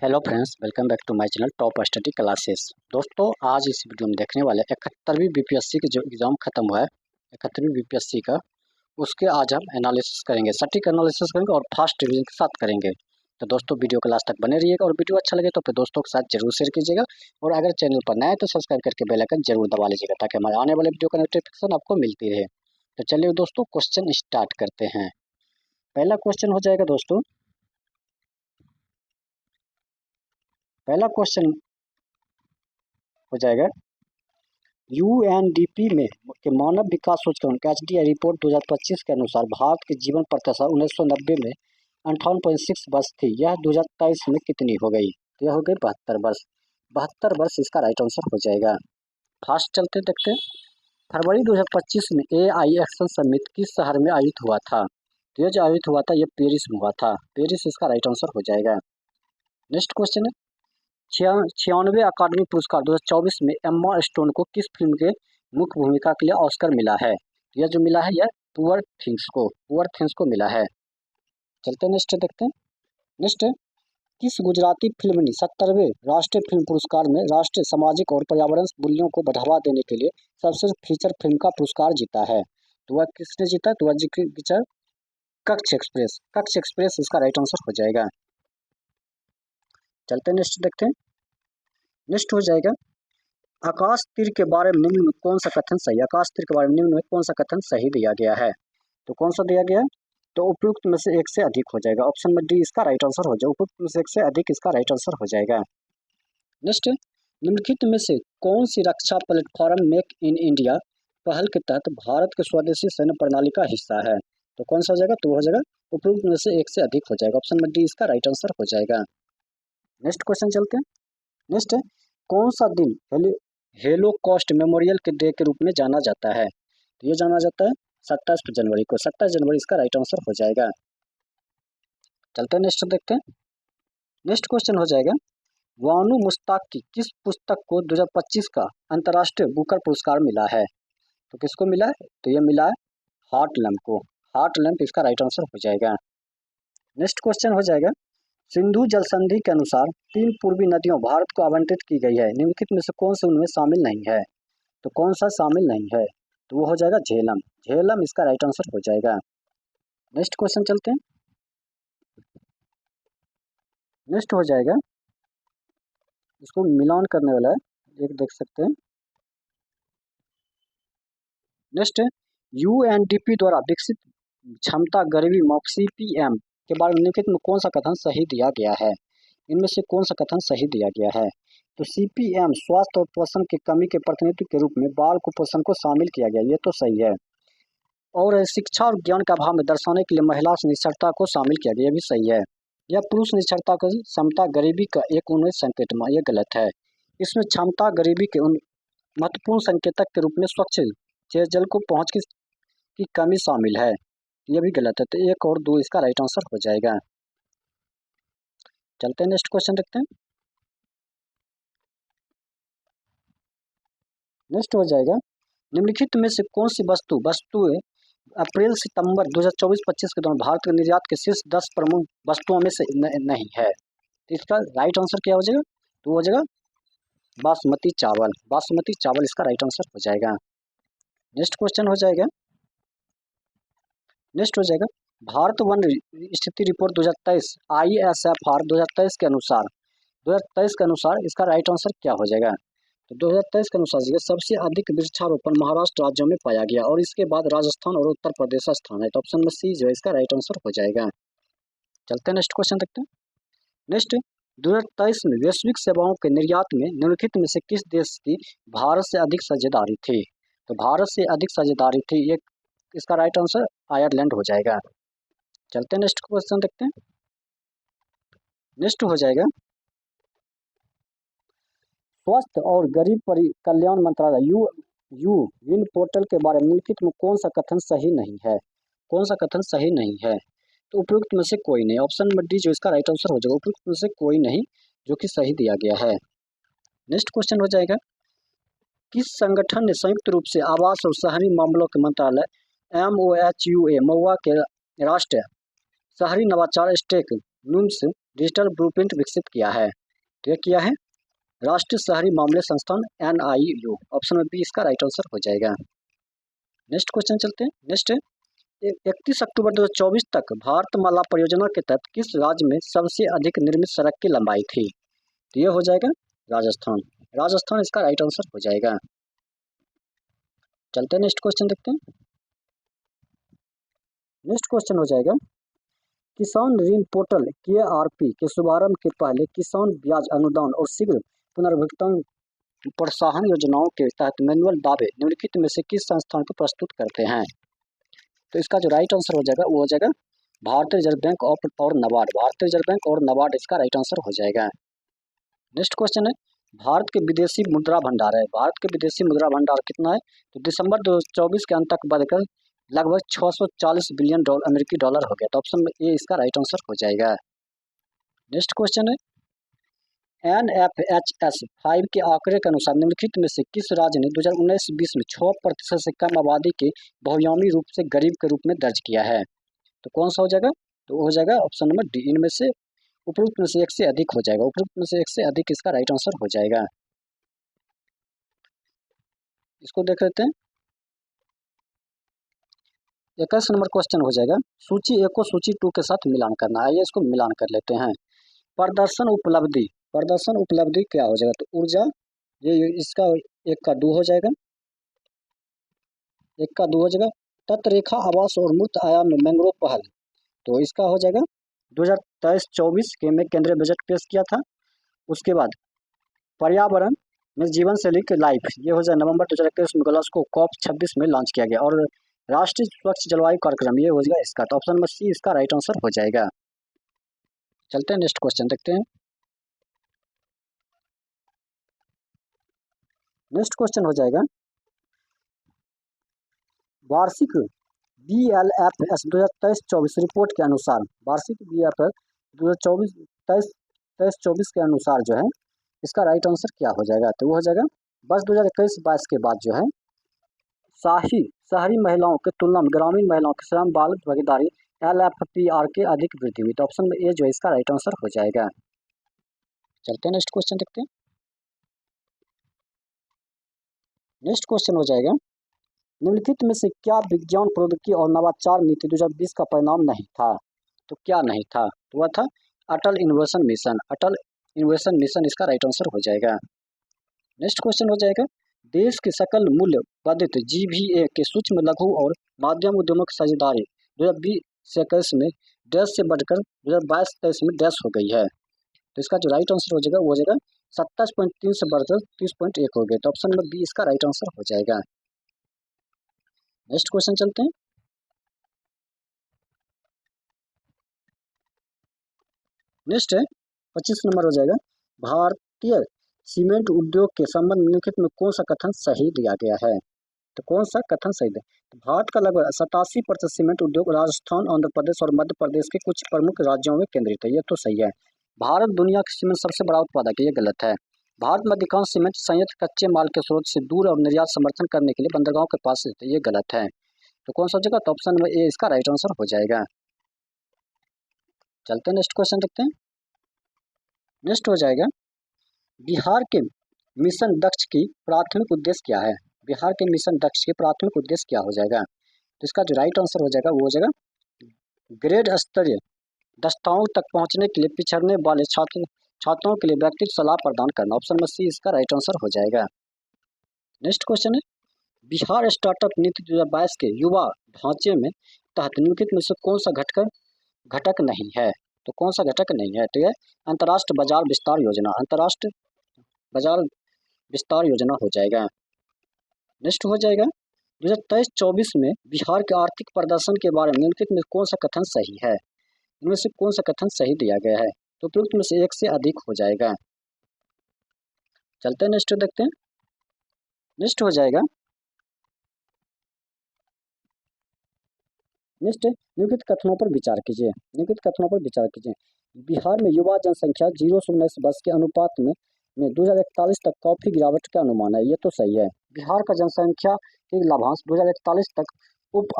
Hello friends, welcome back to my channel top study classes. दोस्तों, आज इस video में देखने वाले 71वीं बीपीएससी की जो एग्ज़ाम खत्म हुआ है 71वीं बीपीएससी का, उसके आज हम एनालिसिस करेंगे, सटीक एनालिसिस करेंगे और फास्ट रिवीजन के साथ करेंगे। तो दोस्तों, वीडियो को लास्ट तक बने रहिएगा और वीडियो अच्छा लगे तो अपने दोस्तों के साथ जरूर शेयर कीजिएगा और अगर चैनल पर नए हैं तो सब्सक्राइब करके बेल आइकन जरूर दबा लीजिएगा ताकि हमारे आने वाले वीडियो का नोटिफिकेशन आपको मिलती रहे। तो चलिए दोस्तों, क्वेश्चन स्टार्ट करते हैं। पहला क्वेश्चन हो जाएगा दोस्तों, पहला क्वेश्चन हो जाएगा यूएनडीपी में के मानव विकास सूचकांक एचडीआई रिपोर्ट 2025 के अनुसार भारत की जीवन प्रत्याशा 1990 में 58.6 वर्ष थी। यह 2023 में कितनी हो गई? तो यह हो गई 72 वर्ष। 72 वर्ष इसका राइट आंसर हो जाएगा। फास्ट चलते देखते हैं। फरवरी 2025 में एआई एक्शन समिट किस शहर में आयोजित हुआ था? तो यह जो आयोजित हुआ था यह पेरिस में हुआ था। पेरिस इसका राइट आंसर हो जाएगा। नेक्स्ट क्वेश्चन है 96वें अकादमी पुरस्कार 2024 में एम्मा स्टोन को किस फिल्म के मुख्य भूमिका के लिए ऑस्कर मिला है? यह जो मिला है यह पुअर थिंग्स को मिला है। चलते नेक्स्ट देखते हैं। नेक्स्ट किस गुजराती फिल्म ने 70वें राष्ट्रीय फिल्म पुरस्कार में राष्ट्रीय सामाजिक और पर्यावरण मूल्यों को बढ़ावा देने के लिए सबसे फीचर फिल्म का पुरस्कार जीता है? तो वह किसने जीता? तो वह कक्ष एक्सप्रेस इसका राइट आंसर हो जाएगा। चलते नेक्स्ट देखते हैं। नेक्स्ट हो जाएगा आकाश तीर के बारे में निम्न में कौन सा कथन सही? आकाश तीर के बारे में निम्न में कौन सा कथन सही दिया गया है? तो कौन सा दिया गया है? तो उपयुक्त में से एक से अधिक हो जाएगा। ऑप्शन में डी इसका राइट आंसर हो जाएगा। उपयुक्त में से एक से अधिक इसका राइट आंसर हो जाएगा। नेक्स्ट निम्नलिखित में से कौन सी रक्षा प्लेटफॉर्म मेक इन इंडिया पहल के तहत भारत के स्वदेशी सैन्य प्रणाली का हिस्सा है? तो कौन सा हो जाएगा? तो हो जाएगा उपयुक्त में से एक से अधिक हो जाएगा। ऑप्शन में डी इसका राइट आंसर हो जाएगा। नेक्स्ट क्वेश्चन चलते हैं। नेक्स्ट कौन सा दिन हेलोकॉस्ट मेमोरियल के डे के रूप में जाना जाता है? तो ये जाना जाता है 27 जनवरी को। 27 जनवरी इसका राइट आंसर हो जाएगा। चलते हैं नेक्स्ट देखते हैं। नेक्स्ट क्वेश्चन हो जाएगा वानू मुश्ताक की किस पुस्तक को 2025 का अंतर्राष्ट्रीय बुकर पुरस्कार मिला है? तो किसको मिला है? तो ये मिला है हार्ट लैम्प को। हार्ट लैम्प इसका राइट आंसर हो जाएगा। नेक्स्ट क्वेश्चन हो जाएगा सिंधु जल संधि के अनुसार 3 पूर्वी नदियों भारत को आवंटित की गई है। निम्नलिखित में से कौन से उनमें शामिल नहीं है? तो कौन सा शामिल नहीं है? तो वो हो जाएगा झेलम। झेलम इसका राइट आंसर हो जाएगा। नेक्स्ट क्वेश्चन चलते हैं। नेक्स्ट हो जाएगा इसको मिलान करने वाला है, एक देख सकते हैं। नेक्स्ट यूएनडीपी द्वारा विकसित क्षमता गरीबी माप सीपीएम के बारे में निम्नलिखित में कौन सा कथन सही दिया गया है? इनमें से कौन सा कथन सही दिया गया है? तो सीपीएम स्वास्थ्य और पोषण की कमी के प्रतिनिधित्व के रूप में बाल कुपोषण को शामिल किया गया, ये तो सही है। और शिक्षा और ज्ञान का अभाव में दर्शाने के लिए महिला निरक्षरता को शामिल किया गया, ये भी सही है। यह पुरुष निरक्षरता को क्षमता गरीबी का एक उन्नत संकेत, ये गलत है। इसमें क्षमता गरीबी के उन महत्वपूर्ण संकेतक के रूप में स्वच्छ पेयजल को पहुंच की कमी शामिल है, ये भी गलत है। तो 1 और 2 इसका राइट आंसर हो जाएगा। चलते हैं नेक्स्ट क्वेश्चन देखते हैं। नेक्स्ट हो जाएगा निम्नलिखित में से कौन सी वस्तुएं अप्रैल सितंबर 2024-25 के दौरान भारत के निर्यात के शीर्ष 10 प्रमुख वस्तुओं में से नहीं है? तो इसका राइट आंसर क्या हो जाएगा? तो हो जाएगा बासमती चावल। बासमती चावल इसका राइट आंसर हो जाएगा। नेक्स्ट क्वेश्चन हो जाएगा भारत वन स्थिति रिपोर्ट 2023 ISFR 2023 के अनुसार इसका राइट आंसर क्या हो जाएगा? तो 2023 के अनुसार सबसे अधिक वृक्षारोपण महाराष्ट्र राज्यों में पाया गया और इसके बाद राजस्थान और उत्तर प्रदेश का स्थान है। तो ऑप्शन में सी जो है इसका राइट आंसर हो जाएगा। चलते हैं नेक्स्ट क्वेश्चन देखते हैं। नेक्स्ट 2023 में वैश्विक सेवाओं के निर्यात में निम्नलिखित में से किस देश की भारत से अधिक साझेदारी थी? तो भारत से अधिक साझेदारी थी, ये इसका राइट आंसर आयरलैंड हो जाएगा। चलते हैं नेक्स्ट क्वेश्चन देखते हैं। नेक्स्ट हो जाएगा स्वास्थ्य और गरीब कल्याण मंत्रालय यू विन पोर्टल के बारे में निम्नलिखित में कौन सा कथन सही नहीं है? कौन सा कथन सही नहीं है? तो उपयुक्त में से कोई नहीं। ऑप्शन में डी जो इसका राइट आंसर हो जाएगा। उपयुक्त में से कोई नहीं जो कि सही दिया गया है। नेक्स्ट क्वेश्चन हो जाएगा किस संगठन ने संयुक्त रूप से आवास और शहरी मामलों के मंत्रालय MOHUA महुआ के राष्ट्रीय शहरी नवाचार स्टेक नूम्स डिजिटल ब्लूप्रिंट विकसित किया है? तो ये किया है राष्ट्रीय शहरी मामले संस्थान NIU। ऑप्शन में बी इसका राइट आंसर हो जाएगा। नेक्स्ट क्वेश्चन चलते हैं। नेक्स्ट है 31 अक्टूबर 2024 तक भारतमाला परियोजना के तहत किस राज्य में सबसे अधिक निर्मित सड़क की लंबाई थी? तो ये हो जाएगा राजस्थान। राजस्थान इसका राइट आंसर हो जाएगा। चलते हैं नेक्स्ट क्वेश्चन देखते हैं। नेक्स्ट क्वेश्चन हो जाएगा किसान ऋण पोर्टल KRP के शुभारंभ के पहले किसान ब्याज अनुदान और शीघ्र पुनर्भुगतान प्रोत्साहन योजनाओं के तहत मैनुअल दावे निम्नलिखित में से किस संस्थान को प्रस्तुत करते हैं? तो इसका जो राइट आंसर हो जाएगा वो हो जाएगा भारतीय रिजर्व बैंक और नाबार्ड। भारतीय रिजर्व बैंक और नाबार्ड इसका राइट आंसर हो जाएगा। नेक्स्ट क्वेश्चन है भारत के विदेशी मुद्रा भंडार है। भारत के विदेशी मुद्रा भंडार कितना है? तो दिसंबर 2024 के अंत तक बढ़कर लगभग 640 बिलियन अमेरिकी डॉलर हो गया। तो ऑप्शन में ए इसका राइट आंसर हो जाएगा। नेक्स्ट क्वेश्चन है NFHS 5 के आंकड़े के अनुसार निम्नलिखित में से किस राज्य ने 2019-20 में 6% से कम आबादी के बहुआयामी रूप से गरीब के रूप में दर्ज किया है? तो कौन सा हो जाएगा? तो हो जाएगा ऑप्शन नंबर डी। इनमें से उपरोक्त में से एक से अधिक हो जाएगा। उपरोक्त में से एक से अधिक इसका राइट आंसर हो जाएगा। इसको देख लेते हैं। 21 नंबर क्वेश्चन हो जाएगा सूची 1 को सूची 2 के साथ मिलान करना। आइए इसको मिलान कर लेते हैं। प्रदर्शन उपलब्धि, प्रदर्शन उपलब्धि क्या हो जाएगा? तो ऊर्जा, ये इसका 1 का 2 हो जाएगा। 1 का 2 हो जाएगा। तटरेखा आवास और मूर्त आयाम में मैंग्रोव पहल, तो इसका हो जाएगा 2023-24 के में केंद्रीय बजट पेश किया था। उसके बाद पर्यावरण में जीवन शैली के लाइफ, ये हो जाए नवंबर 2021 में ग्लासगो COP26 में लॉन्च किया गया। और राष्ट्रीय स्वच्छ जलवायु कार्यक्रम, ये हो जाएगा इसका। तो ऑप्शन नंबर सी इसका राइट आंसर हो जाएगा। चलते हैं नेक्स्ट क्वेश्चन देखते हैं। नेक्स्ट क्वेश्चन हो जाएगा वार्षिक BLFS 2023-24 रिपोर्ट के अनुसार, वार्षिक BLFS 2023-24 के अनुसार जो है इसका राइट आंसर क्या हो जाएगा? तो वो हो जाएगा बस 2021-22 के बाद जो है शहरी महिलाओं की तुलना में ग्रामीण महिलाओं की श्रम बाल भागीदारी LFPR के अधिक वृद्धि हुई। तो ऑप्शन में ए जो है इसका राइट आंसर हो जाएगा। चलते हैं नेक्स्ट क्वेश्चन देखते हैं। नेक्स्ट क्वेश्चन हो जाएगा निम्नलिखित में से क्या विज्ञान प्रौद्योगिकी और नवाचार नीति 2020 का परिणाम नहीं था? तो क्या नहीं था? तो वह था अटल इनोवेशन मिशन। अटल इनोवेशन मिशन इसका राइट आंसर हो जाएगा। नेक्स्ट क्वेश्चन हो जाएगा देश के सकल मूल्य वर्धित GVA के सूक्ष्म लघु और माध्यम उद्यमों की साझेदारी 2020-21 में डैश से बढ़कर 2022-23 में डैश हो गई है। तो इसका जो राइट आंसर हो जाएगा वो हो जाएगा 27.3 से बढ़कर 30.1 हो गया। तो ऑप्शन नंबर बी इसका राइट आंसर हो जाएगा। नेक्स्ट क्वेश्चन चलते हैं। नेक्स्ट है 25 नंबर हो जाएगा भारतीय सीमेंट उद्योग के संबंध निम्नलिखित में कौन सा कथन सही दिया गया है? तो कौन सा कथन सही है? तो भारत का लगभग 87% सीमेंट उद्योग राजस्थान, आंध्र प्रदेश और मध्य प्रदेश के कुछ प्रमुख राज्यों में केंद्रित है। ये तो सही है। भारत दुनिया के सीमेंट सबसे बड़ा उत्पादक है, ये गलत है। भारत में अधिकांश सीमेंट संयंत्र कच्चे माल के स्रोत से दूर और निर्यात समर्थन करने के लिए बंदरगाहों के पास है, ये गलत है। तो कौन सा जगह? तो ऑप्शन नंबर ए इसका राइट आंसर हो जाएगा। चलते हैं नेक्स्ट क्वेश्चन देखते हैं। नेक्स्ट हो जाएगा बिहार के मिशन दक्ष की प्राथमिक उद्देश्य क्या है? बिहार के मिशन दक्ष के प्राथमिक उद्देश्य क्या हो जाएगा? तो इसका जो राइट आंसर हो जाएगा वो हो जाएगा ग्रेड स्तरीय दस्ताओं तक पहुंचने के लिए पिछड़ने वाले छात्रों के लिए व्यक्तिगत सलाह प्रदान करना। ऑप्शन नंबर सी इसका राइट आंसर हो जाएगा। नेक्स्ट क्वेश्चन है बिहार स्टार्टअप नीति 2022 के युवा ढांचे में तहत निम्नलिखित में से कौन सा घटक नहीं है? तो कौन सा घटक नहीं है? तो यह अंतर्राष्ट्रीय बाजार विस्तार योजना, अंतर्राष्ट्रीय बाजार विस्तार योजना हो जाएगा। नेक्स्ट हो जाएगा 2023-24 में बिहार के आर्थिक प्रदर्शन के बारे में निम्नलिखित में कौन सा कथन सही है? इनमें से कौन सा कथन सही दिया गया है? तो उपयुक्त में से एक से अधिक हो जाएगा। चलते हैं नेक्स्ट देखते हैं। नेक्स्ट हो जाएगा नेक्स्ट निम्नलिखित कथनों पर विचार कीजिए। निम्नलिखित कथनों पर विचार कीजिए। बिहार में युवा जनसंख्या 0 से 19 वर्ष के अनुपात में 2041 तक काफी गिरावट का अनुमान है, ये तो सही है। बिहार का जनसंख्या के लाभांश 2041 तक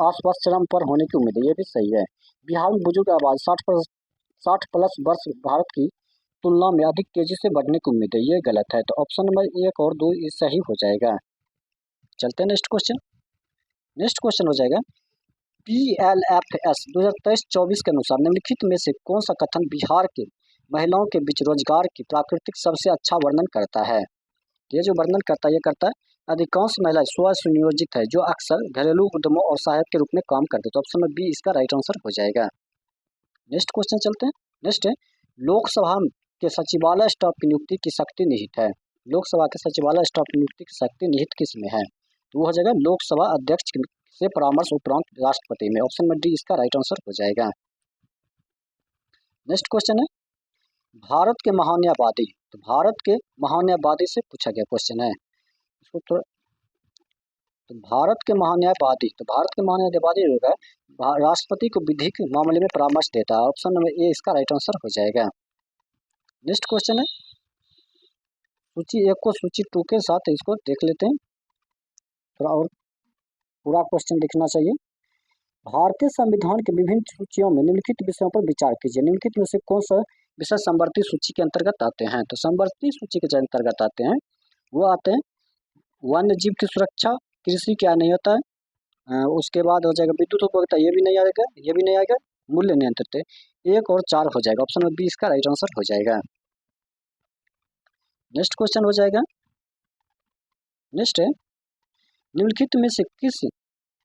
आसपास चरम पर होने की उम्मीद है, ये भी सही है। बिहार में बुजुर्ग आबादी 60+ वर्ष भारत की तुलना में अधिक तेजी से बढ़ने की उम्मीद है, ये गलत है। तो ऑप्शन नंबर 1 और 2 ये सही हो जाएगा। चलते हैं नेक्स्ट क्वेश्चन। नेक्स्ट क्वेश्चन हो जाएगा PLFS 2023-24 के अनुसार निम्नलिखित में से कौन सा कथन बिहार के महिलाओं के बीच रोजगार की प्राकृतिक सबसे अच्छा वर्णन करता है। ये जो वर्णन करता है ये करता है अधिकांश महिलाएं स्व सुनियोजित है जो अक्सर घरेलू उद्यमों और सहायक के रूप में काम करते हैं। तो ऑप्शन नंबर बी इसका राइट आंसर हो जाएगा। नेक्स्ट क्वेश्चन चलते हैं। नेक्स्ट है लोकसभा के सचिवालय स्टाफ की नियुक्ति की शक्ति निहित है। लोकसभा के सचिवालय स्टाफ की नियुक्ति की शक्ति निहित किस में है। तो वो हो जाएगा लोकसभा अध्यक्ष से परामर्श उपरांत राष्ट्रपति में। ऑप्शन नंबर डी इसका राइट आंसर हो जाएगा। नेक्स्ट क्वेश्चन है भारत के महान्यायवादी। तो भारत के महान्यायवादी से पूछा गया क्वेश्चन है इसको तो भारत के महान्यायवादी। तो भारत के महान्यायवादी होगा राष्ट्रपति को विधिक मामले में परामर्श देता है। ऑप्शन नंबर ए इसका राइट आंसर हो जाएगा। नेक्स्ट क्वेश्चन है सूची 1 को सूची 2 के साथ इसको देख लेते हैं, थोड़ा और पूरा क्वेश्चन दिखना चाहिए। भारतीय संविधान के विभिन्न सूचियों में निम्नलिखित विषयों पर विचार कीजिए। निम्नलिखित में से कौन सा विषय समवर्ती सूची के अंतर्गत आते हैं। तो समवर्ती सूची के अंतर्गत आते हैं वो आते हैं वन्य जीव की सुरक्षा, कृषि क्या नहीं होता है, उसके बाद हो जाएगा विद्युत उपभोक्ता, ये भी नहीं आएगा, ये भी नहीं आएगा, मूल्य नियंत्रित 1 और 4 हो जाएगा। ऑप्शन नंबर बी इसका राइट आंसर हो जाएगा। नेक्स्ट क्वेश्चन हो जाएगा। नेक्स्ट है निम्नलिखित में से किस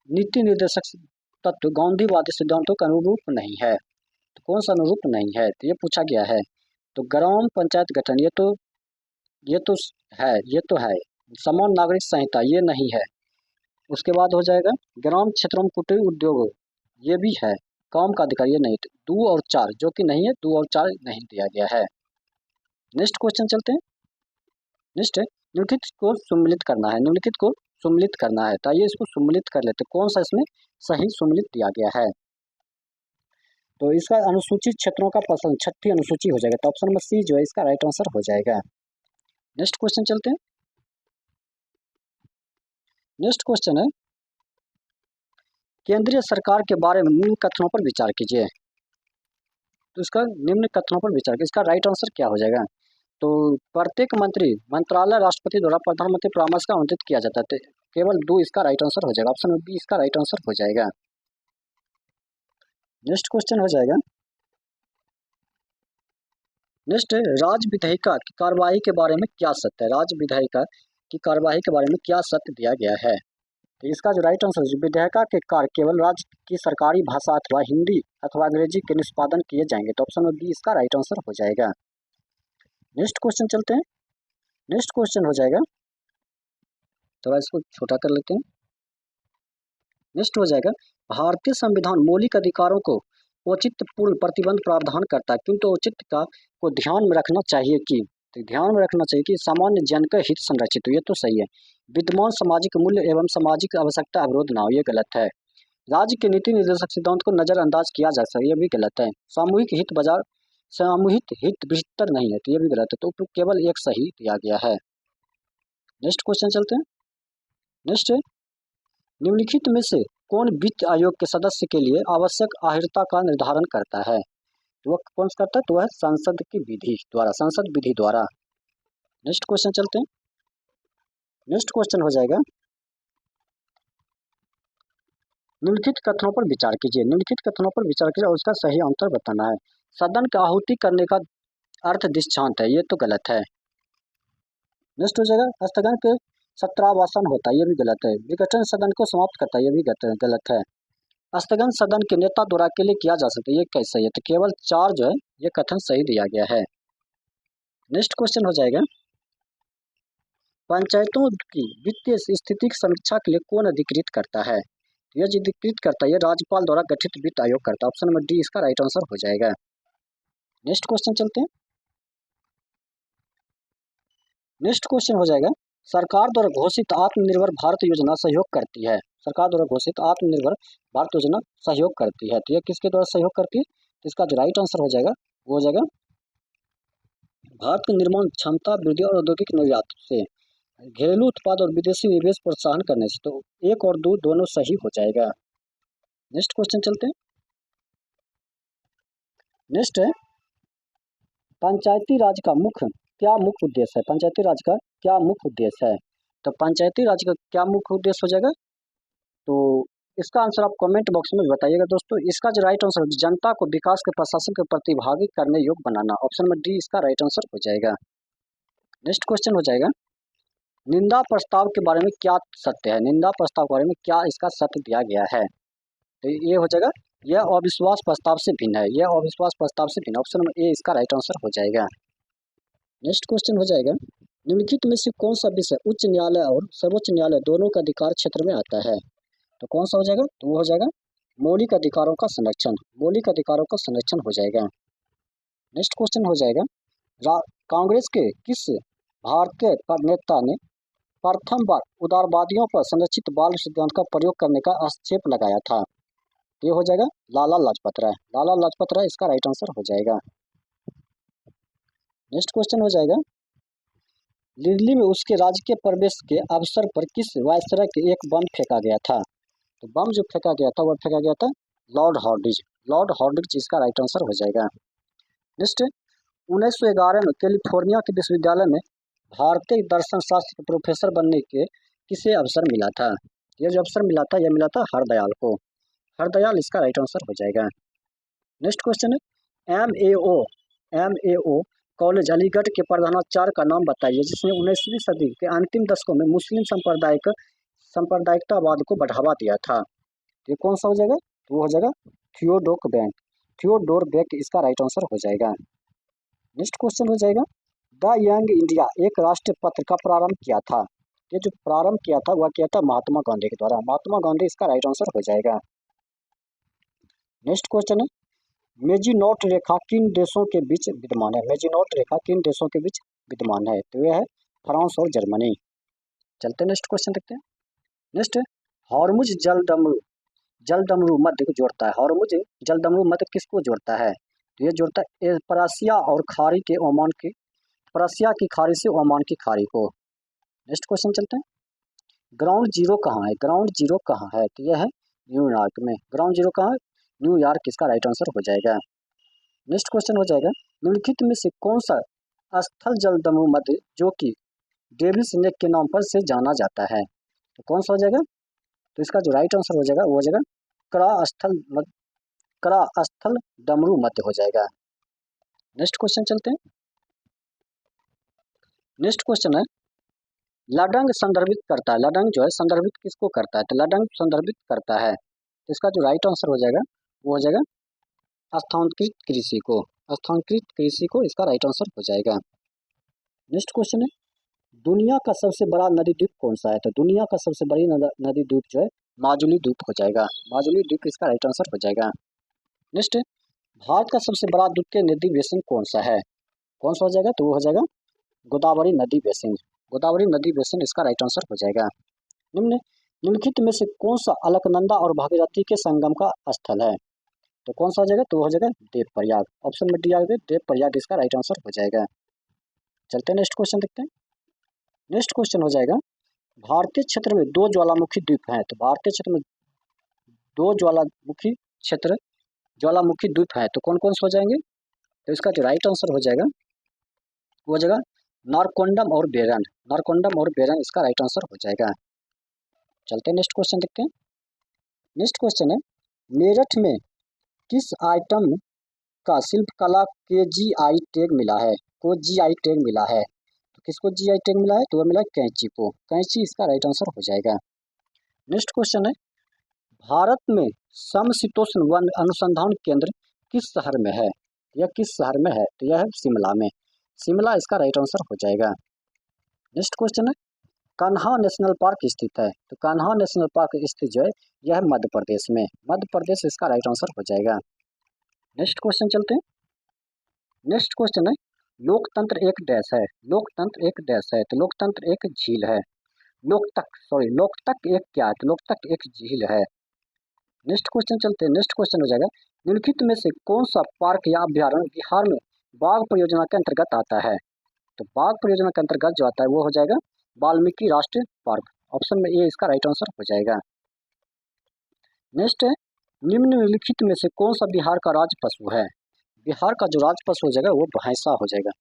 नीति निर्देशक तत्व गांधीवादी सिद्धांतों का अनुरूप नहीं है। तो कौन सा अनुरूप नहीं है तो ये पूछा गया है। तो ग्राम पंचायत गठन ये तो है। समान नागरिक संहिता ये नहीं है। उसके बाद हो जाएगा ग्राम क्षेत्रों में कुटीर उद्योग ये भी है। काम का अधिकार ये नहीं। 2 और 4 जो कि नहीं है, 2 और 4 नहीं दिया गया है। नेक्स्ट क्वेश्चन चलते हैं। नेक्स्ट है निम्नलिखित को सम्मिलित करना है। निम्नलिखित को सम्मिलित करना है तो आइए इसको सम्मिलित कर लेते हैं। कौन सा इसमें सही सम्मिलित दिया गया है। तो इसका अनुसूचित क्षेत्रों का प्रश्न 6ठी अनुसूची हो जाएगा। तो ऑप्शन नंबर सी जो है इसका राइट आंसर हो जाएगा। नेक्स्ट क्वेश्चन चलते हैं। नेक्स्ट क्वेश्चन है केंद्रीय सरकार के बारे में निम्न कथनों पर विचार कीजिए। तो इसका निम्न कथनों पर विचार कीजिए, इसका राइट आंसर क्या हो जाएगा। तो प्रत्येक मंत्रालय राष्ट्रपति द्वारा प्रधानमंत्री परामर्श का आवंटित किया जाता है। केवल 2 इसका राइट आंसर हो जाएगा। ऑप्शन नंबर बी इसका राइट आंसर हो जाएगा। नेक्स्ट क्वेश्चन हो जाएगा। नेक्स्ट राज्य विधायिका की कार्यवाही के बारे में क्या सत्य है। राज्य विधायिका की कार्यवाही के बारे में क्या सत्य दिया गया है। तो इसका जो राइट आंसर है विधायिका के कार्य केवल राज्य की सरकारी भाषा अथवा हिंदी अथवा अंग्रेजी के निष्पादन किए जाएंगे। तो ऑप्शन नंबर बी इसका राइट आंसर हो जाएगा। नेक्स्ट क्वेश्चन चलते हैं। नेक्स्ट क्वेश्चन हो जाएगा, थोड़ा इसको छोटा कर लेते हैं। नेक्स्ट हो जाएगा भारतीय संविधान मौलिक अधिकारों को औचित्यपूर्ण प्रतिबंध प्रावधान करता है किंतु औचित्य का को ध्यान में रखना चाहिए कि तो ध्यान में रखना चाहिए कि सामान्य जन का हित संरक्षित हो। ये तो सही है। विद्यमान सामाजिक मूल्य एवं सामाजिक आवश्यकता अवरोध ना हो, ये गलत है। राज्य के नीति निर्देशक सिद्धांत को नजरअंदाज किया जा सकता है, ये भी गलत है। सामूहिक हित बेहतर नहीं है, तो ये भी गलत है। तो केवल एक सही दिया गया है। नेक्स्ट क्वेश्चन चलते हैं। नेक्स्ट निम्नलिखित में से कौन वित्त आयोग के सदस्य के लिए आवश्यक आहिरता का निर्धारण करता है। तो वह कौन सा करता है, तो वह संसद विधि द्वारा। नेक्स्ट क्वेश्चन चलते हैं। नेक्स्ट क्वेश्चन हो जाएगा निम्नलिखित कथनों पर विचार कीजिए। निम्नलिखित कथनों पर विचार कीजिए और उसका सही आंसर बताना है। सदन का आहुति करने का अर्थ दृष्टांत है, ये तो गलत है। नेक्स्ट हो जाएगा स्थगन के सत्रावसान होता है, ये भी गलत है। विघटन सदन को समाप्त करता है, ये भी गलत है। स्थगन सदन के नेता द्वारा के लिए किया जा सकता है, ये कैसे है। तो केवल 4 जो है ये कथन सही दिया गया है। नेक्स्ट क्वेश्चन हो जाएगा पंचायतों की वित्तीय स्थिति की समीक्षा के लिए कौन अधिकृत करता है। यह जो अधिकृत करता है ये राज्यपाल द्वारा गठित वित्त आयोग करता है। ऑप्शन नंबर डी इसका राइट आंसर हो जाएगा। नेक्स्ट क्वेश्चन चलते हैं। नेक्स्ट क्वेश्चन हो जाएगा सरकार द्वारा घोषित आत्मनिर्भर भारत योजना सहयोग करती है। सरकार द्वारा घोषित आत्मनिर्भर भारत योजना सहयोग करती है, तो यह किसके द्वारा सहयोग करती है। तो इसका जो राइट आंसर हो जाएगा वो हो जाएगा भारत की निर्माण क्षमता वृद्धि और औद्योगिक निर्यात से घरेलू उत्पाद और विदेशी निवेश प्रोत्साहन करने से। तो 1 और 2 दोनों सही हो जाएगा। नेक्स्ट क्वेश्चन चलते हैं। नेक्स्ट है पंचायती राज का क्या मुख्य उद्देश्य है? पंचायती राज का क्या मुख्य उद्देश्य है? तो पंचायती राज का क्या मुख्य उद्देश्य हो जाएगा? तो इसका आंसर आप कमेंट बॉक्स में बताइएगा दोस्तों। इसका जो राइट आंसर है, जनता को विकास के प्रशासन के प्रतिभागी करने योग्य बनाना। ऑप्शन में डी इसका राइट आंसर हो जाएगा। नेक्स्ट क्वेश्चन हो जाएगा, निंदा प्रस्ताव के बारे में क्या सत्य है? निंदा प्रस्ताव के बारे में क्या इसका सत्य दिया गया है? तो ये हो जाएगा, यह अविश्वास प्रस्ताव से भिन्न है। यह अविश्वास प्रस्ताव से भिन्न, ऑप्शन नंबर ए इसका राइट आंसर हो जाएगा। नेक्स्ट क्वेश्चन हो जाएगा, निम्नलिखित में से कौन सा विषय उच्च न्यायालय और सर्वोच्च न्यायालय दोनों का अधिकार क्षेत्र में आता है? तो कौन सा हो जाएगा? तो वो हो जाएगा मौलिक अधिकारों का संरक्षण। मौलिक अधिकारों का संरक्षण हो जाएगा। नेक्स्ट क्वेश्चन हो जाएगा, कांग्रेस के किस भारतीय नेता ने प्रथम बार उदारवादियों पर संरक्षित बाल सिद्धांत का प्रयोग करने का आक्षेप लगाया था? ये हो जाएगा लाला लाजपत राय। लाला लाजपत राय इसका राइट आंसर हो जाएगा। नेक्स्ट क्वेश्चन हो जाएगा, दिल्ली में उसके राजकीय प्रवेश के अवसर पर किस वायसराय के एक बम फेंका गया था? तो बम जो फेंका गया था वह फेंका गया था लॉर्ड हॉर्डिंज। लॉर्ड हॉर्डिंज इसका राइट आंसर हो जाएगा। नेक्स्ट, 1911 में कैलिफोर्निया के विश्वविद्यालय में भारतीय दर्शन शास्त्र के प्रोफेसर बनने के किसे अवसर मिला था? यह जो अवसर मिला था, यह मिला था हरदयाल को। हरदयाल इसका राइट आंसर हो जाएगा। नेक्स्ट क्वेश्चन है, M A O college Aligarh के प्रधानाचार्य का नाम बताइए जिसने 19वीं सदी के अंतिम दशकों में मुस्लिम सांप्रदायिकतावाद को बढ़ावा दिया था। ये कौन सा हो जाएगा? तो वो हो जाएगा थियोडोर बेक। थियोडोर बेक इसका राइट आंसर हो जाएगा। नेक्स्ट क्वेश्चन हो जाएगा, द यंग इंडिया एक राष्ट्रीय पत्र का प्रारंभ किया था। ये जो प्रारंभ किया था वह किया था महात्मा गांधी के द्वारा। महात्मा गांधी इसका राइट आंसर हो जाएगा। नेक्स्ट क्वेश्चन है, मेजिनोट रेखा किन देशों के बीच विद्यमान है? मेजिनोट रेखा किन देशों के बीच विद्यमान है? तो यह है फ्रांस और जर्मनी। चलते नेक्स्ट क्वेश्चन देखते हैं। नेक्स्ट, हॉर्मुज जलडमरू मध्य को जोड़ता है। हॉर्मुज जलडमरू मध्य किसको जोड़ता है? तो ये जोड़ता है पर्शिया और खाड़ी के ओमान की, पर्शिया की खाड़ी से ओमान की खाड़ी को। नेक्स्ट क्वेश्चन चलते हैं, ग्राउंड जीरो कहाँ है? ग्राउंड जीरो कहाँ है? तो यह है न्यूयॉर्क में। ग्राउंड जीरो कहाँ है? न्यूयॉर्क इसका राइट आंसर हो जाएगा। नेक्स्ट क्वेश्चन हो जाएगा, निम्नलिखित में से कौन सा स्थल जलडमरू मध्य जो कि डेविल्स नेक के नाम पर से जाना जाता है? तो कौन सा हो जाएगा? तो इसका जो राइट आंसर हो जाएगा वो हो जाएगा कड़ा स्थल डमरू मध्य हो जाएगा। नेक्स्ट क्वेश्चन चलते हैं। नेक्स्ट क्वेश्चन है, लडंग संदर्भित करता है। लडंग जो है संदर्भित किसको करता है? तो लडंग संदर्भित करता है। तो इसका जो राइट आंसर हो जाएगा वो हो जाएगा स्थानांतरित कृषि को। स्थानांतरित कृषि को इसका राइट आंसर हो जाएगा। नेक्स्ट क्वेश्चन है, दुनिया का सबसे बड़ा नदी द्वीप कौन सा है? तो दुनिया का सबसे बड़ी नदी द्वीप जो है माजुली द्वीप हो जाएगा। माजुली द्वीप इसका राइट आंसर हो जाएगा। नेक्स्ट, भारत का सबसे बड़ा द्वितीय नदी बेसिन कौन सा है? कौन सा हो जाएगा? तो वो हो जाएगा गोदावरी नदी बेसिन। गोदावरी नदी बेसिन इसका राइट आंसर हो जाएगा। निम्नलिखित में से कौन सा अलकनंदा और भागीरथी के संगम का स्थल है? तो कौन सा हो जाएगा? तो वो हो जाएगा देवप्रयाग। ऑप्शन में डी आ गया, देवप्रयाग इसका राइट आंसर हो जाएगा। चलते हैं नेक्स्ट क्वेश्चन देखते हैं। नेक्स्ट क्वेश्चन हो जाएगा, भारतीय क्षेत्र में दो ज्वालामुखी द्वीप हैं। तो भारतीय क्षेत्र में दो ज्वालामुखी द्वीप है, तो कौन कौन से हो जाएंगे? तो इसका जो राइट आंसर हो जाएगा वो हो जाएगा नारकोंडम और बेरन। नारकोंडम और बेरन इसका राइट आंसर हो जाएगा। चलते हैं नेक्स्ट क्वेश्चन देखते हैं। नेक्स्ट क्वेश्चन है, मेरठ में किस आइटम का शिल्पकला के जीआई टैग मिला है? को जीआई टैग मिला है। तो किसको जीआई टैग मिला है? तो वह मिला है कैंची को। कैंची इसका राइट आंसर हो जाएगा। नेक्स्ट क्वेश्चन है, भारत में समशीतोष्ण वन अनुसंधान केंद्र किस शहर में है? यह किस शहर में है? तो यह है शिमला में। शिमला इसका राइट आंसर हो जाएगा। नेक्स्ट क्वेश्चन है, कान्हा नेशनल पार्क स्थित है। तो कान्हा नेशनल पार्क स्थित जो है यह मध्य प्रदेश में। मध्य प्रदेश इसका राइट आंसर हो जाएगा। नेक्स्ट क्वेश्चन चलते हैं। नेक्स्ट क्वेश्चन है, लोकतंत्र एक डैश है। लोकतंत्र एक डैश है। तो लोकतंत्र एक झील है। लोकतक एक क्या है? तो लोकतक एक झील है। नेक्स्ट क्वेश्चन चलते हैं। नेक्स्ट क्वेश्चन हो जाएगा, निम्नलिखित में से कौन सा पार्क या अभ्यारण्य बिहार में बाघ परियोजना के अंतर्गत आता है? तो बाघ परियोजना के अंतर्गत जो आता है वो हो जाएगा वाल्मीकि राष्ट्रीय पार्क। ऑप्शन में ए इसका राइट आंसर हो जाएगा। नेक्स्ट है, निम्नलिखित में से कौन सा बिहार का राज्य पशु है? बिहार का जो राजपशु हो जाएगा वो भैंसा हो जाएगा।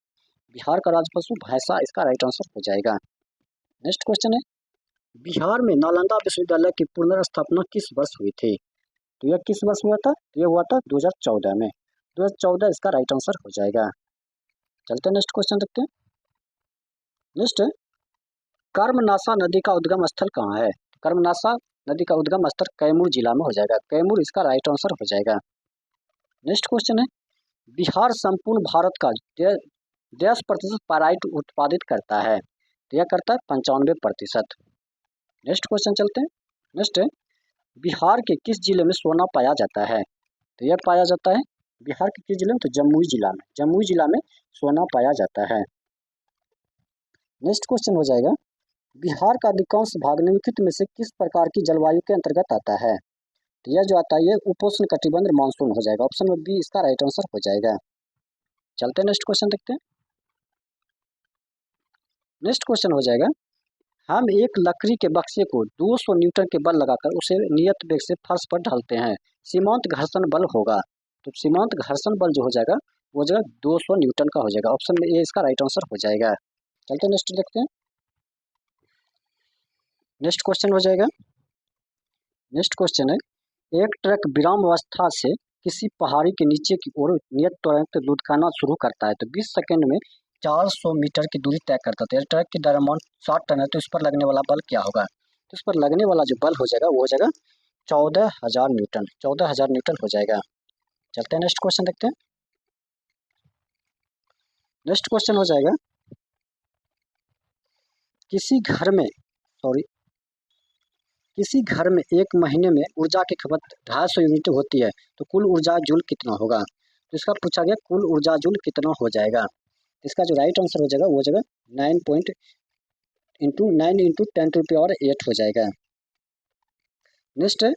बिहार का राजपशु भैंसा इसका राइट आंसर हो जाएगा। नेक्स्ट क्वेश्चन है, बिहार में नालंदा विश्वविद्यालय की पुनर्स्थापना किस वर्ष हुई थी? तो यह किस वर्ष हुआ था? तो यह हुआ था 2014 में। 2014 इसका राइट आंसर हो जाएगा। चलते हैं नेक्स्ट क्वेश्चन देखते हैं। नेक्स्ट है, कर्मनाशा नदी का उद्गम स्थल कहाँ है? कर्मनाशा नदी का उद्गम स्थल कैमूर जिला में हो जाएगा। कैमूर इसका राइट आंसर हो जाएगा। नेक्स्ट क्वेश्चन है, बिहार संपूर्ण भारत का 10% पाराइट उत्पादित करता है। तो यह करता है 95%। नेक्स्ट क्वेश्चन चलते हैं। नेक्स्ट है, बिहार के किस जिले में सोना पाया जाता है? तो यह पाया जाता है बिहार के किस जिले में? तो जमुई जिला में। जमुई जिला में सोना पाया जाता है। नेक्स्ट क्वेश्चन हो जाएगा, बिहार का अधिकांश भाग निम्नलिखित में से किस प्रकार की जलवायु के अंतर्गत आता है? तो यह जो आता है ये उपोष्ण कटिबंध मानसून हो जाएगा। ऑप्शन में बी इसका राइट आंसर हो जाएगा। चलते हैं नेक्स्ट क्वेश्चन देखते हैं। नेक्स्ट क्वेश्चन हो जाएगा, हम एक लकड़ी के बक्से को 200 न्यूटन के बल लगाकर उसे नियत वेग से फर्श पर ढालते हैं, सीमांत घर्षण बल होगा। तो सीमांत घर्षण बल जो हो जाएगा वो जो है 200 न्यूटन का हो जाएगा। ऑप्शन में ए इसका राइट आंसर हो जाएगा। चलते नेक्स्ट देखते हैं। नेक्स्ट क्वेश्चन हो जाएगा, नेक्स्ट क्वेश्चन है, एक ट्रक विराम अवस्था से किसी पहाड़ी के नीचे की ओर नियत त्वरण लुढ़काना शुरू करता है तो 20 सेकंड में 400 मीटर की दूरी तय करता है। ट्रक की द्रव्यमान 60 टन है तो इस पर लगने वाला बल क्या होगा? तो इस पर लगने वाला जो बल हो जाएगा वो हो जाएगा 14,000 न्यूटन। 14,000 न्यूटन हो जाएगा। चलते हैं नेक्स्ट क्वेश्चन देखते हैं। नेक्स्ट क्वेश्चन हो जाएगा, किसी घर में किसी घर में एक महीने में ऊर्जा की खपत 250 यूनिट होती है तो कुल ऊर्जा जूल कितना होगा? तो इसका पूछा गया कुल ऊर्जा जूल कितना हो जाएगा। इसका जो राइट आंसर हो जाएगा वो हो जाएगा 9 इंटू 10 टू the 8 हो जाएगा। नेक्स्ट है,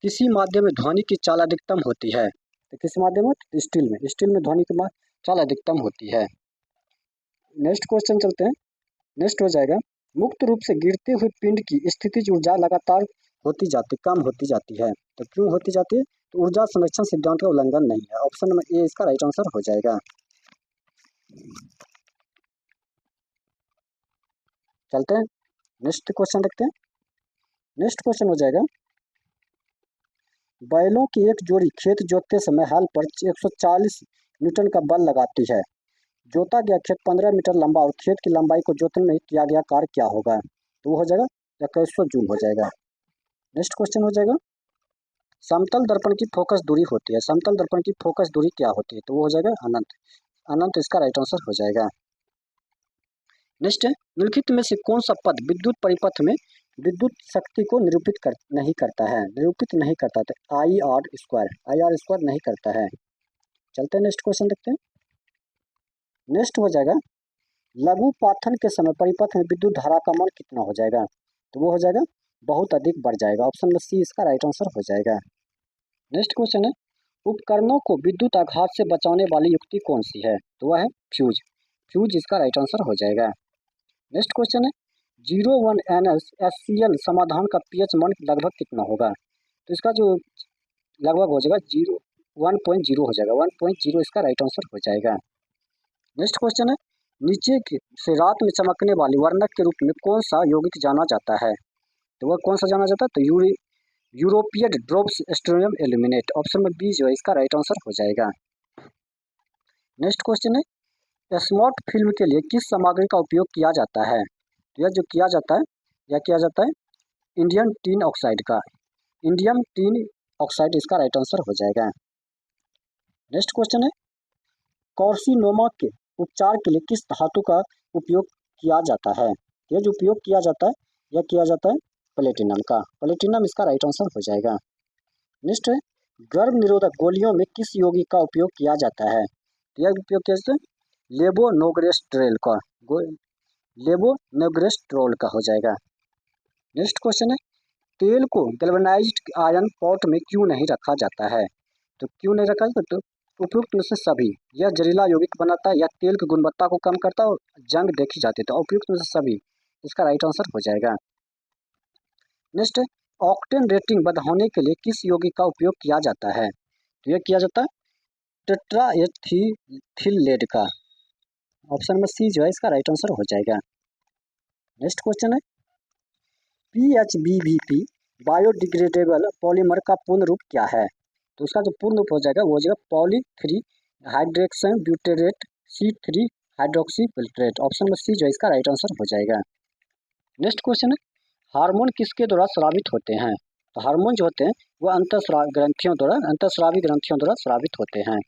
किसी माध्यम में ध्वनि की चाल अधिकतम होती है तो किस माध्यम में? स्टील में ध्वनि की चाल अधिकतम होती है। नेक्स्ट क्वेश्चन चलते हैं। नेक्स्ट हो जाएगा, मुक्त रूप से गिरते हुए पिंड की स्थितिज ऊर्जा लगातार कम होती जाती है तो क्यों होती जाती है? तो ऊर्जा संरक्षण सिद्धांत का उल्लंघन नहीं है। ऑप्शन में ए इसका राइट आंसर हो जाएगा। चलते हैं नेक्स्ट क्वेश्चन देखते हैं। नेक्स्ट क्वेश्चन हो जाएगा, बैलों की एक जोड़ी खेत जोतते समय हल पर 140 न्यूटन का बल लगाती है। जोता गया खेत 15 मीटर लंबा और खेत की लंबाई को जोतने में किया गया कार्य क्या होगा? तो वो हो जाएगा 2100 जूल हो जाएगा। नेक्स्ट क्वेश्चन हो जाएगा, समतल दर्पण की फोकस दूरी होती है। समतल दर्पण की फोकस दूरी क्या होती है? तो वो हो जाएगा अनंत। अनंत इसका राइट आंसर हो जाएगा। नेक्स्ट है, निम्नलिखित में से कौन सा पद विद्युत परिपथ में विद्युत शक्ति को नहीं करता है? निरूपित नहीं करता है। आई आर स्क्वायर नहीं करता है। चलते हैं नेक्स्ट क्वेश्चन देखते हैं। नेक्स्ट हो जाएगा, लघु पाथन के समय परिपथ में विद्युत धारा का मान कितना हो जाएगा? तो वो हो जाएगा बहुत अधिक बढ़ जाएगा। ऑप्शन में सी इसका राइट आंसर हो जाएगा। नेक्स्ट क्वेश्चन है, उपकरणों को विद्युत आघात से बचाने वाली युक्ति कौन सी है? तो वह है फ्यूज। फ्यूज इसका राइट आंसर हो जाएगा। नेक्स्ट क्वेश्चन है, 01NaCl समाधान का पीएच मान लगभग कितना होगा? तो इसका जो लगभग हो जाएगा 1.0 हो जाएगा। 1.0 इसका राइट आंसर हो जाएगा। नेक्स्ट क्वेश्चन है, नीचे से रात में चमकने वाली वर्णक के रूप में कौन सा यौगिक जाना जाता है? तो वह कौन सा जाना जाता है? तो यूरोपियड ड्रॉप्स स्ट्रोनियम एल्यूमिनेट। ऑप्शन में बी जो है इसका राइट आंसर हो जाएगा। नेक्स्ट क्वेश्चन है, स्मार्ट फिल्म के लिए किस सामग्री का उपयोग किया जाता है? तो यह जो किया जाता है इंडियम टिन ऑक्साइड का। इंडियम टिन ऑक्साइड इसका राइट आंसर हो जाएगा। नेक्स्ट क्वेश्चन है, कार्सिनोमा के उपचार के लिए किस धातु का उपयोग किया जाता है? यह जो उपयोग किया जाता है यह किया जाता है प्लेटिनम का। प्लेटिनम इसका राइट आंसर हो जाएगा। नेक्स्ट है, गर्भ निरोधक गोलियों में किस यौगिक का उपयोग किया जाता है? यह उपयोग किया जाता है लेवोनोग्रेस्ट्रोल का हो जाएगा। नेक्स्ट क्वेश्चन है, तेल को गैल्वेनाइज्ड आयरन पॉट में क्यों नहीं रखा जाता है? तो क्यों नहीं रखा जाता? तो उपयुक्त में से सभी, यह जहरीला यौगिक बनाता है, यह तेल की गुणवत्ता को कम करता है और जंग देखी जाती है। तो उपयुक्त में से सभी इसका राइट आंसर हो जाएगा। नेक्स्ट, ऑक्टेन रेटिंग बढ़ाने के लिए किस यौगिक का उपयोग किया जाता है? तो यह किया जाता है टेट्राएथिलेट का। ऑप्शन में सी जो है इसका राइट आंसर हो जाएगा। नेक्स्ट क्वेश्चन है PHBVP बायोडिग्रेडेबल पॉलीमर का पूर्ण रूप क्या है? तो उसका जो पूर्ण रूप हो जाएगा वो हो जाएगा poly 3 हाइड्रोक्सन ब्यूटेरेट C3 hydroxy filtrate. Option में सी जो है इसका राइट आंसर हो जाएगा। नेक्स्ट क्वेश्चन है हार्मोन किसके द्वारा स्रावित होते हैं? तो हार्मोन जो होते हैं वो अंतःस्रावी ग्रंथियों द्वारा स्रावित होते हैं।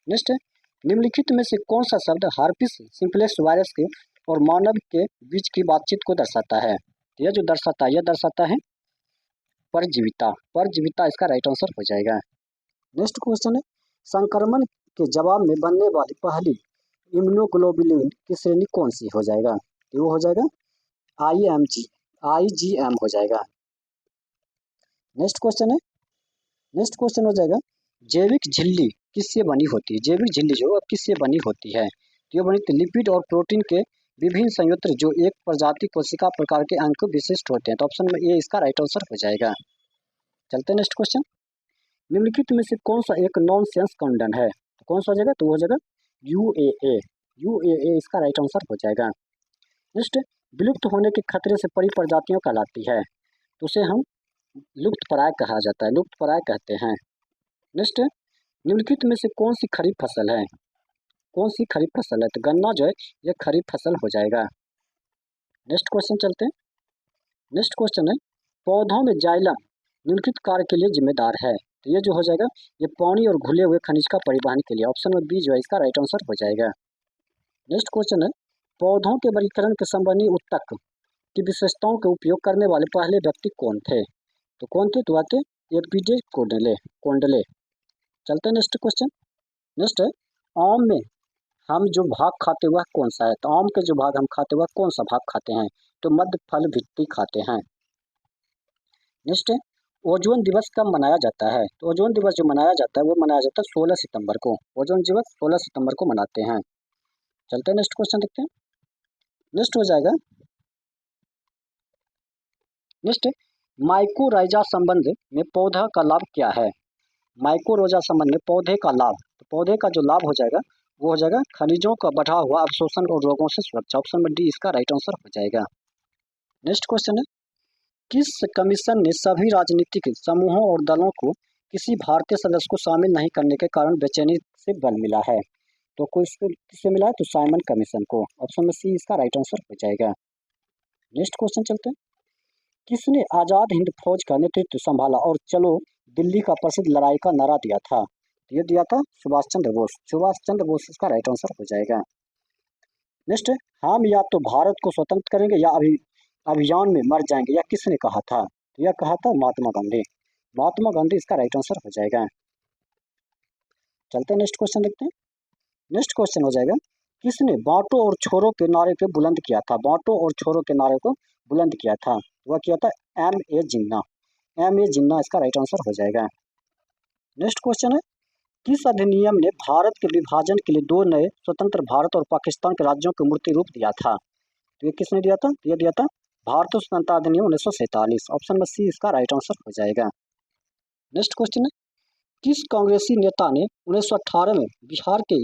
नेक्स्ट है निम्नलिखित में से कौन सा शब्द हार्पिस सिम्प्लेक्स वायरस के और मानव के बीच की बातचीत को दर्शाता है? यह जो दर्शाता है परजीविता इसका राइट आंसर हो जाएगा। नेक्स्ट क्वेश्चन है संक्रमण के जवाब में बनने वाली पहली इम्यूनोग्लोबुलिन की श्रेणी कौन सी हो जाएगा? तो वो हो जाएगा IgM हो जाएगा। नेक्स्ट क्वेश्चन हो जाएगा जैविक झिल्ली किससे बनी होती है? जैविक झिल्ली जो किससे बनी होती है? तो ये बनी थी लिपिड और प्रोटीन के विभिन्न संयंत्र जो एक प्रजाति कोशिका प्रकार के अंग विशिष्ट होते हैं। तो ऑप्शन में ए इसका राइट आंसर हो जाएगा। चलते हैं नेक्स्ट क्वेश्चन निम्नलिखित में से कौन सा एक नॉनसेंस काउंटन है? तो कौन सा हो जाएगा? तो हो जाएगा UAA इसका राइट आंसर हो जाएगा। नेक्स्ट विलुप्त होने के खतरे से परी प्रजातियों कहलाती है तो उसे हम लुप्तप्राय कहा जाता है, लुप्तप्राय कहते हैं। नेक्स्ट निम्नलिखित में से कौन सी खरीफ फसल है? कौन सी खरीफ फसल है? तो गन्ना जो है यह खरीफ फसल हो जाएगा। नेक्स्ट क्वेश्चन चलते हैं। नेक्स्ट क्वेश्चन है पौधों में जाइलम निम्नलिखित कार्य के लिए जिम्मेदार है। तो ये जो हो जाएगा ये पानी और घुले हुए खनिज का परिवहन के लिए। ऑप्शन में बी जो है इसका राइट आंसर हो जाएगा। नेक्स्ट क्वेश्चन है पौधों के वर्गीकरण के संबंधी उत्तक की विशेषताओं का उपयोग करने वाले पहले व्यक्ति कौन थे? तो कौन थे? तो आते एपीजे कोंडले। चलते हैं नेक्स्ट क्वेश्चन। नेक्स्ट है आम में हम जो भाग खाते वह कौन सा है? तो आम के जो भाग हम खाते वह कौन सा भाग खाते हैं? तो मध्य फल भित्ति खाते हैं। नेक्स्ट है ओजोन दिवस कब मनाया जाता है? तो ओजोन दिवस जो मनाया जाता है वो मनाया जाता है 16 सितंबर को। ओजोन दिवस 16 सितंबर को मनाते हैं। चलते हैं नेक्स्ट क्वेश्चन देखते हैं। नेक्स्ट हो जाएगा नेक्स्ट माइकोराइजा संबंध में पौधा का लाभ क्या है? माइकोराइजा संबंध में पौधे का लाभ, तो पौधे का जो लाभ हो जाएगा वो हो जाएगा खनिजों का बढ़ा हुआ अवशोषण और रोगों से सुरक्षा। ऑप्शन में डी इसका राइट आंसर हो जाएगा। नेक्स्ट क्वेश्चन है किस कमीशन ने सभी राजनीतिक समूहों और दलों को किसी भारतीय सदस्य को शामिल नहीं करने के कारण बेचैनी से बल मिला है? तो किससे मिला है? तो साइमन कमीशन को। ऑप्शन में सी इसका राइट आंसर हो जाएगा। नेक्स्ट क्वेश्चन चलते हैं किसने आजाद हिंद फौज का नेतृत्व संभाला और चलो दिल्ली का प्रसिद्ध लड़ाई का नारा दिया था? तो ये दिया था सुभाष चंद्र बोस इसका राइट आंसर हो जाएगा। नेक्स्ट हम या तो भारत को स्वतंत्र करेंगे या अभियान में मर जाएंगे, या किसने कहा था? तो यह कहा था महात्मा गांधी इसका राइट आंसर हो जाएगा। चलते हैं नेक्स्ट क्वेश्चन देखते हैं। नेक्स्ट क्वेश्चन हो जाएगा किसने बांटो और छोरो के नारे को बुलंद किया था? बांटो और छोरो के नारे को बुलंद किया था, वह किया था M.A. जिन्ना इसका राइट आंसर हो जाएगा। नेक्स्ट क्वेश्चन है किस अधिनियम ने भारत के विभाजन के लिए दो नए स्वतंत्र भारत और पाकिस्तान के राज्यों को मूर्ति रूप दिया था? तो ये किसने दिया था? तो ये दिया था भारतीय स्वतंत्रता अधिनियम 1947। ऑप्शन में सी इसका राइट आंसर हो जाएगा। नेक्स्ट क्वेश्चन है किस कांग्रेसी नेता ने 1918 में बिहार की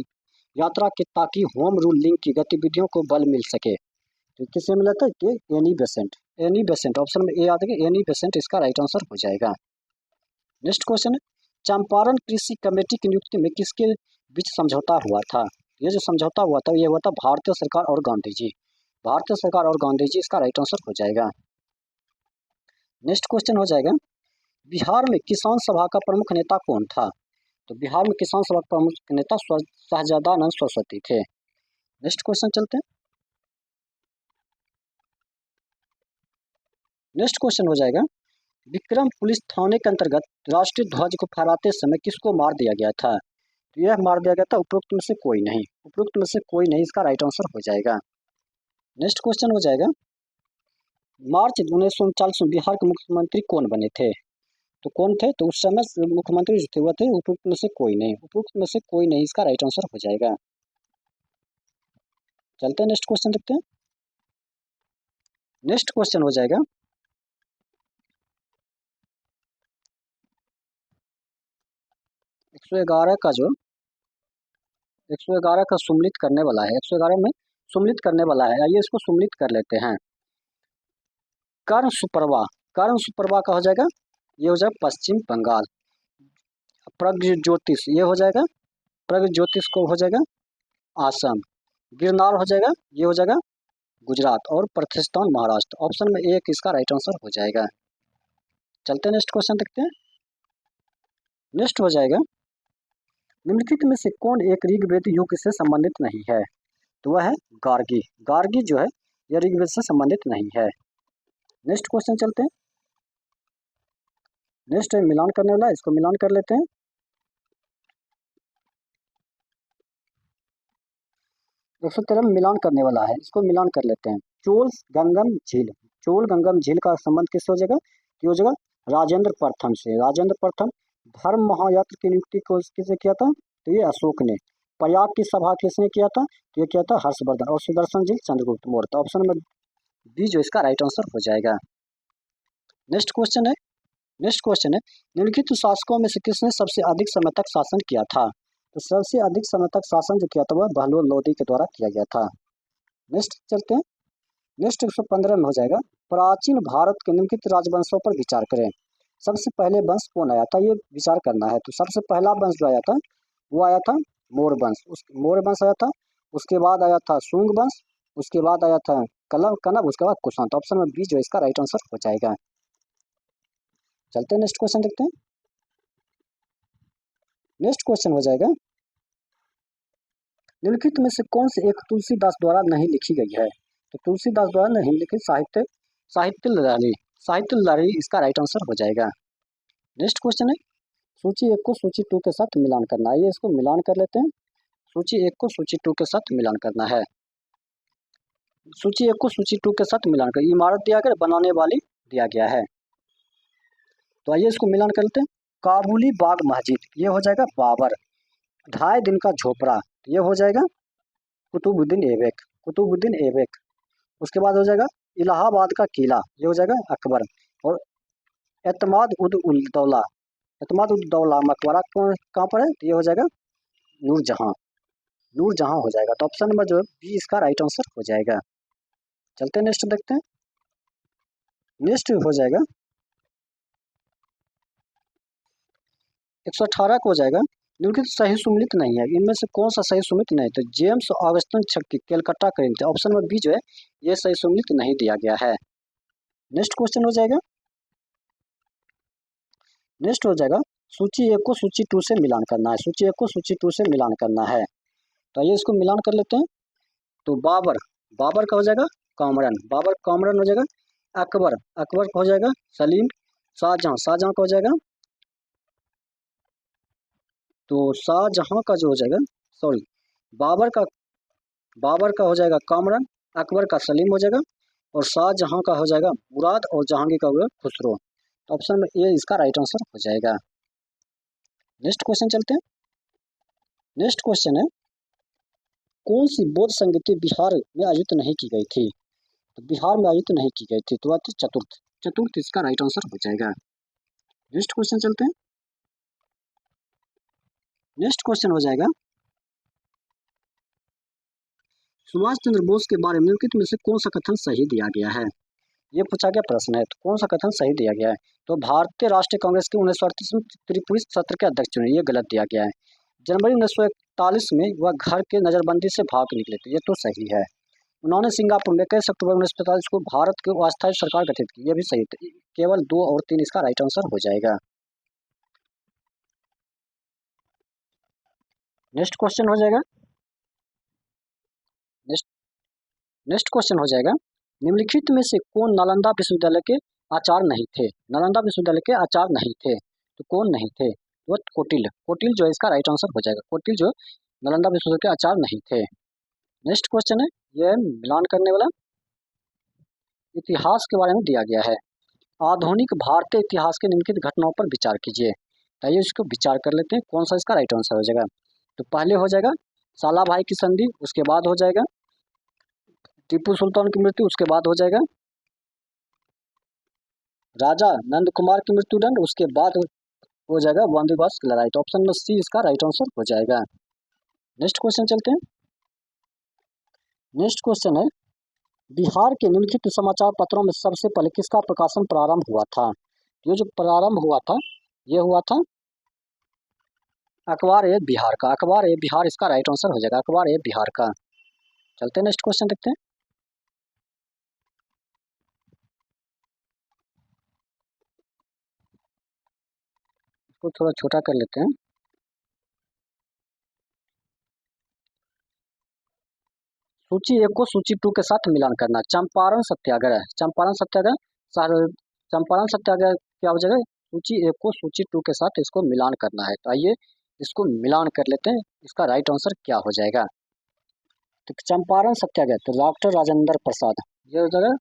यात्रा की ताकि होम रूल लिंक की गतिविधियों को बल मिल सके? तो किससे मिला था? कि एनी बेसेंट। ऑप्शन में ए आ जाएगा एनी बेसेंट इसका राइट आंसर हो जाएगा। नेक्स्ट क्वेश्चन है चंपारण कृषि कमेटी की नियुक्ति में किसके बीच समझौता हुआ था? ये जो समझौता हुआ था ये हुआ था भारतीय सरकार और गांधी जी इसका राइट आंसर हो जाएगा। नेक्स्ट क्वेश्चन हो जाएगा बिहार में किसान सभा का प्रमुख नेता कौन था? तो बिहार में किसान सभा का प्रमुख नेता शहजादानंद सरस्वती थे। नेक्स्ट क्वेश्चन चलते हैं। नेक्स्ट क्वेश्चन हो जाएगा विक्रम पुलिस थाने के अंतर्गत राष्ट्रीय ध्वज को फहराते समय किसको मार दिया गया था? तो यह मार दिया गया था उपरोक्त में से कोई नहीं इसका राइट आंसर हो जाएगा। नेक्स्ट क्वेश्चन हो जाएगा मार्च 1939 में बिहार के मुख्यमंत्री कौन बने थे? तो कौन थे? तो उस समय मुख्यमंत्री जो थे वह थे उपरोक्त में से कोई नहीं इसका राइट आंसर हो जाएगा। चलते हैं नेक्स्ट क्वेश्चन देखते हैं। नेक्स्ट क्वेश्चन हो जाएगा 111 का जो 111 का सुम्मिलित करने वाला है, 111 में सुम्मिलित करने वाला है। आइए इसको सुम्मिलित कर लेते हैं। कर्ण सुप्रभा, कर्ण सुप्रभा का हो जाएगा, ये हो जाएगा पश्चिम बंगाल। प्रगज्योतिष ये हो जाएगा, प्रगज्योतिष को हो जाएगा आसाम। गिरनार हो जाएगा, ये हो जाएगा गुजरात। और प्रतिष्ठान महाराष्ट्र। ऑप्शन में एक इसका राइट आंसर हो जाएगा। चलते हैं नेक्स्ट क्वेश्चन देखते हैं। नेक्स्ट हो जाएगा, निम्नलिखित में से कौन एक ऋग्वेद युग से संबंधित नहीं है? तो वह है गार्गी। गार्गी जो है यह ऋग्वेद से संबंधित नहीं है। नेक्स्ट क्वेश्चन चलते हैं। नेक्स्ट है मिलान करने वाला, इसको मिलान कर लेते हैं। 113 में मिलान करने वाला है, इसको मिलान कर लेते हैं। चोल गंगम झील, चोल गंगम झील का संबंध किससे हो जाएगा? ये हो जाएगा राजेंद्र प्रथम से। राजेंद्र प्रथम धर्म महायात्र की नियुक्ति को किसने किया था? तो ये अशोक ने। प्रयाग की सभा किसने किया था? तो ये किया था हर्षवर्धन। और सुदर्शन झील चंद्रगुप्त मौर्य। तो ऑप्शन नंबर बी जो इसका राइट आंसर हो जाएगा। नेक्स्ट क्वेश्चन है, नेक्स्ट क्वेश्चन है, निम्नलिखित शासकों में से किसने सबसे अधिक समय तक शासन किया था? तो सबसे अधिक समय तक शासन जो किया था वह बहलोल लोधी के द्वारा किया गया था। नेक्स्ट चलते हैं। नेक्स्ट 115 में हो जाएगा, प्राचीन भारत के निम्नलिखित राजवंशों पर विचार करें। सबसे पहले वंश कौन आया था, ये विचार करना है। तो सबसे पहला वंश जो आया था वो आया था मौर्य वंश। उस मौर्य वंश आया था। उसके बाद आया था शुंग वंश। उसके बाद आया था कनब। उसके बाद कुषाण। तो ऑप्शन में बी जो इसका राइट आंसर हो जाएगा। चलते हैं नेक्स्ट क्वेश्चन देखते हैं। नेक्स्ट क्वेश्चन हो जाएगा, निम्नलिखित में से कौन से एक तुलसीदास द्वारा नहीं लिखी गई है? तो तुलसीदास द्वारा नहीं लिखी साहित्य, साहित्य लहरी, साहित्य लहरी इसका राइट आंसर हो जाएगा। नेक्स्ट क्वेश्चन है, सूची एक को सूची 2 के साथ मिलान करना है। ये इसको मिलान कर लेते हैं। सूची एक को सूची 2 के साथ मिलान करना है। सूची एक को सूची 2 के साथ मिलान कर, इमारत दिया गया, बनाने वाली दिया गया है। तो आइए इसको मिलान कर लेते हैं। काबुली बाग मस्जिद ये हो जाएगा बाबर। 2.5 दिन का झोपड़ा ये हो जाएगा कुतुबुद्दीन ऐबक, कुतुबुद्दीन ऐबक। उसके बाद हो जाएगा इलाहाबाद का किला, ये हो जाएगा अकबर। और एतमाद उद उल दौला, एतमाद उद दौला मकबरा कहाँ पर है? तो ये हो जाएगा नूरजहां, नूरजहां हो जाएगा। तो ऑप्शन नंबर जो है बी इसका राइट आंसर हो जाएगा। चलते हैं नेक्स्ट देखते हैं। नेक्स्ट हो जाएगा 118 को हो जाएगा, निम्नलिखित सही सुमिलित नहीं है। इनमें से कौन सा सही सुमिलित नहीं? तो जेम्स ऑगस्टिन छक्की कैलकाटा करेंगे। थे। ऑप्शन नंबर बी जो है ये सही सुमिलित नहीं दिया गया है। नेक्स्ट क्वेश्चन हो जाएगा, नेक्स्ट हो जाएगा, सूची एक को सूची 2 से मिलान करना है। सूची एक को सूची 2 से मिलान करना है। तो आइए इसको मिलान कर लेते हैं। तो बाबर, बाबर का हो जाएगा कामरान, बाबर कामरान हो जाएगा। अकबर, अकबर का हो जाएगा सलीम। शाहजहां, शाहजहां का हो जाएगा, तो शाहजहां का जो हो जाएगा, सॉरी, बाबर का, बाबर का हो जाएगा कामरान। अकबर का सलीम हो जाएगा। और शाहजहां का हो जाएगा मुराद। और जहांगीर का होगा खुसरो। तो ऑप्शन में ए इसका राइट आंसर हो जाएगा। नेक्स्ट क्वेश्चन चलते हैं। नेक्स्ट क्वेश्चन है, कौन सी बौद्ध संगीति बिहार में आयोजित नहीं की गई थी? तो बिहार में आयोजित नहीं की गई थी, तो वह थी चतुर्थ। चतुर्थ इसका राइट आंसर हो जाएगा। नेक्स्ट क्वेश्चन चलते हैं। नेक्स्ट क्वेश्चन हो जाएगा, सुभाष चंद्र बोस के बारे में निम्नलिखित में से कौन सा कथन सही दिया गया है? ये पूछा गया प्रश्न है, तो कौन सा कथन सही दिया गया है? तो भारतीय राष्ट्रीय कांग्रेस के 1938 में त्रिपुरी सत्र के अध्यक्ष चुने, ये गलत दिया गया है। जनवरी 1941 में वह घर के नजरबंदी से भाग निकले थे, ये तो सही है। उन्होंने सिंगापुर में 21 अक्टूबर 1945 को भारत की अस्थायी सरकार गठित की, ये भी सही था। केवल 2 और 3 इसका राइट आंसर हो जाएगा। नेक्स्ट क्वेश्चन हो जाएगा, नेक्स्ट नेक्स्ट क्वेश्चन हो जाएगा, निम्नलिखित में से कौन नालंदा विश्वविद्यालय के आचार्य नहीं थे? नालंदा विश्वविद्यालय के आचार्य नहीं थे, तो कौन नहीं थे? वो कोटिल, कोटिल जो है इसका राइट आंसर हो जाएगा। कोटिल जो नालंदा विश्वविद्यालय के आचार्य नहीं थे। नेक्स्ट क्वेश्चन है, यह मिलान करने वाला, इतिहास के बारे में दिया गया है। आधुनिक भारतीय इतिहास के निम्नलिखित घटनाओं पर विचार कीजिए। तो आइए इसको विचार कर लेते हैं, कौन सा इसका राइट आंसर हो जाएगा। तो पहले हो जाएगा सालाभाई की संधि, उसके बाद हो जाएगा टीपू सुल्तान की मृत्यु, उसके बाद हो जाएगा राजा नंद कुमार की मृत्युदंड, उसके बाद हो जाएगा बंदीवास की लड़ाई। तो ऑप्शन में सी इसका राइट आंसर हो जाएगा। नेक्स्ट क्वेश्चन चलते हैं। नेक्स्ट क्वेश्चन है, बिहार के निम्नलिखित समाचार पत्रों में सबसे पहले किसका प्रकाशन प्रारंभ हुआ था? ये जो प्रारंभ हुआ था, ये हुआ था अखबार ए बिहार का। अखबार ए बिहार इसका राइट आंसर हो जाएगा, अखबार ए बिहार का। चलते हैं नेक्स्ट क्वेश्चन देखते हैं। इसको थोड़ा छोटा कर लेते हैं। सूची एक को सूची टू के साथ मिलान करना। चंपारण सत्याग्रह, चंपारण सत्याग्रह चंपारण सत्याग्रह क्या हो जाएगा? सूची एक को सूची टू के साथ इसको मिलान करना है। तो आइए इसको मिलान कर लेते हैं, इसका राइट आंसर क्या हो जाएगा? तो चंपारण सत्याग्रह तो डॉक्टर राजेंद्र प्रसाद, ये हो जाएगा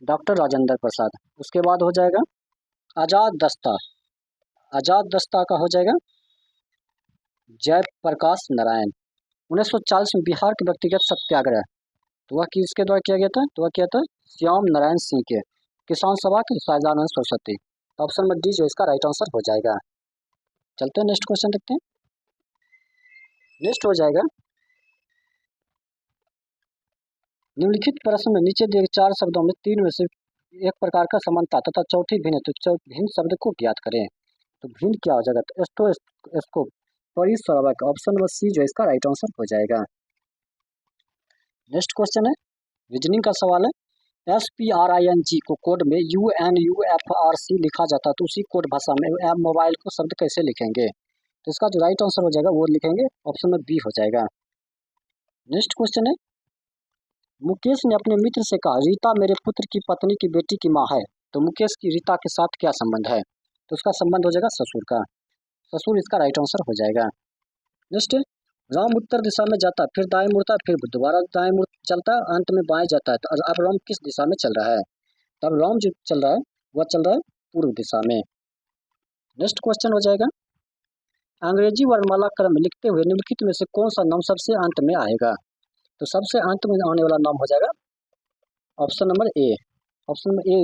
डॉक्टर राजेंद्र प्रसाद। उसके बाद हो जाएगा आजाद दस्ता, आजाद दस्ता का हो जाएगा जयप्रकाश नारायण। 1940 में बिहार के व्यक्तिगत सत्याग्रह, तो वह किसके द्वारा किया गया था? तो वह किया था श्याम नारायण सिंह के। किसान सभा के सहाजानंद सरस्वती। ऑप्शन नंबर डी जो इसका राइट आंसर हो जाएगा। चलते हैं नेक्स्ट क्वेश्चन देखते हैं। नेक्स्ट हो जाएगा, निम्नलिखित प्रश्न में नीचे दिए चार शब्दों में तीन में से एक प्रकार का समानता तथा चौथी भिन्न, तो भिन्न शब्द को ज्ञात करें। तो भिन्न क्या हो जाएगा? तो स्टोस्कोप, परिसरवक। ऑप्शन नंबर सी जो इसका राइट आंसर हो जाएगा। नेक्स्ट क्वेश्चन है, रीजनिंग का सवाल है। SPRING को कोड में UNUFRC लिखा जाता है, तो उसी कोड भाषा में मोबाइल को शब्द कैसे लिखेंगे? तो इसका जो राइट आंसर हो जाएगा वो लिखेंगे, ऑप्शन में बी हो जाएगा। नेक्स्ट क्वेश्चन है, मुकेश ने अपने मित्र से कहा रीता मेरे पुत्र की पत्नी की बेटी की माँ है, तो मुकेश की रीता के साथ क्या संबंध है? तो उसका संबंध हो जाएगा ससुर का, ससुर इसका राइट आंसर हो जाएगा। नेक्स्ट, राम उत्तर दिशा में जाता है, फिर दाएं मुड़ता है, फिर दोबारा दाएं मुड़ चलता है, अंत में बाएं जाता है। तो अब राम किस दिशा में चल रहा है? तब राम जो चल रहा है वह चल रहा है पूर्व दिशा में। नेक्स्ट क्वेश्चन हो जाएगा, अंग्रेजी वर्णमाला क्रम में लिखते हुए निम्नलिखित में से कौन सा नाम सबसे अंत में आएगा? तो सबसे अंत में आने वाला नाम हो जाएगा option number A. Option number A